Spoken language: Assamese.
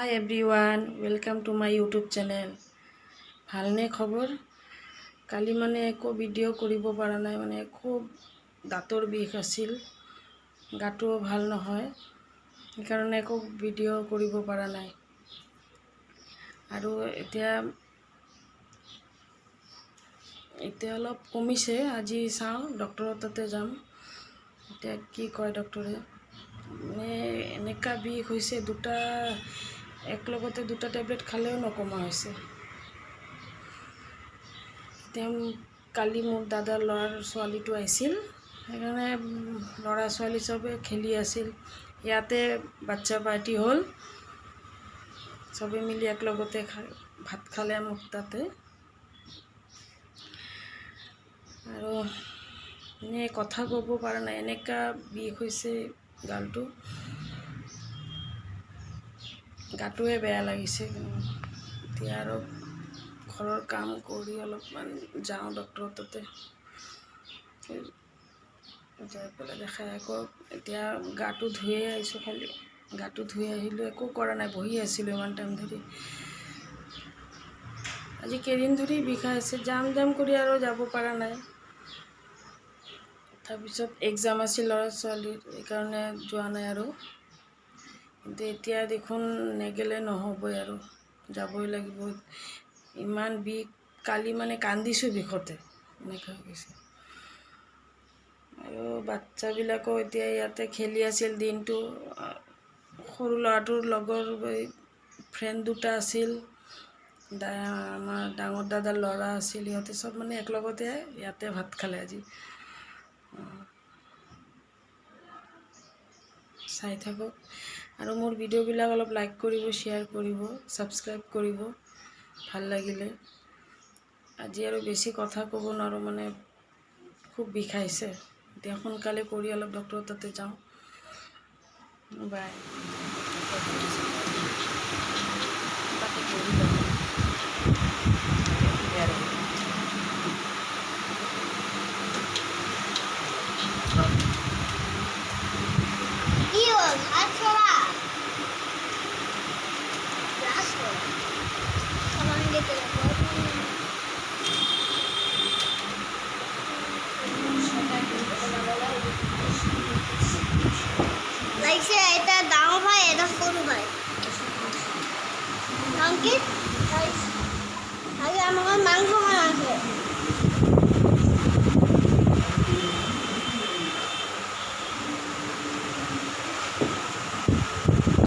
Hi everyone, welcome to my YouTube channel. ভালনে খবৰ? কালি মানে একো ভিডিঅ' কৰিব পৰা নাই, মানে খুব দাঁতৰ বিষ আছিল, গাটো ভাল নহয়, সেইকাৰণে একো ভিডিঅ' কৰিব পৰা নাই। আৰু এতিয়া অলপ কমিছে। আজি চাওঁ, ডক্টৰৰ তাতে যাম। এতিয়া কি কয় ডক্টৰে, মানে এনেকা বিষ হৈছে, একেলগতে দুটা টেবলেট খালেও নকমা হৈছে। কালি মোৰ দাদাৰ ল'ৰাৰ ছোৱালীটো আহিছিল, সেইকাৰণে ল'ৰা ছোৱালী চবে খেলি আছিল। ইয়াতে বাচ্চা পাৰ্টি হ'ল, চবে মিলি একেলগতে ভাত খালে মোক তাতে। আৰু এনে কথা ক'ব পৰা নাই, এনেকা বিষ হৈছে গাটোৱে বেয়া লাগিছে। এতিয়া আৰু ঘৰৰ কাম কৰি অলপমান যাওঁ ডক্টৰৰ তাতে, যাই পেলাই দেখাই আকৌ এতিয়া গাটো ধুয়ে আহিছোঁ। খালি গাটো ধুই আহিলোঁ, একো কৰা নাই, বহি আছিলোঁ ইমান টাইম ধৰি। আজি কেইদিন ধৰি বিষাই আছে, যাম কৰি আৰু যাব পৰা নাই। তাৰপিছত এক্সাম আছিল ল'ৰা ছোৱালীৰ, সেইকাৰণে যোৱা নাই আৰু। কিন্তু এতিয়া দেখোন নেগেলে নহ'বই আৰু, যাবই লাগিব। ইমান বিষ, কালি মানে কান্দিছোঁ বিষতে, এনেকুৱা হৈ গৈছে। আৰু বাচ্চাবিলাকো এতিয়া ইয়াতে খেলি আছিল দিনটো। সৰু ল'ৰাটোৰ লগৰ ফ্ৰেণ্ড দুটা আছিল, আমাৰ ডাঙৰ দাদাৰ ল'ৰা আছিল, সিহঁতে চব মানে একেলগতে ইয়াতে ভাত খালে আজি। চাই থাকক আৰু মোৰ ভিডিঅ'বিলাক অলপ লাইক কৰিব, শ্বেয়াৰ কৰিব, ছাবস্ক্ৰাইব কৰিব ভাল লাগিলে। আজি আৰু বেছি কথা ক'ব নোৱাৰোঁ, মানে খুব বিষাইছে। এতিয়া সোনকালে কৰি অলপ ডক্টৰৰ তাতে যাওঁ। বাই। লাগছে এটা ডাঙৰ ভাই, এটা সৰু ভাই। আগে আমাৰ মাংস বানাচ্ছে।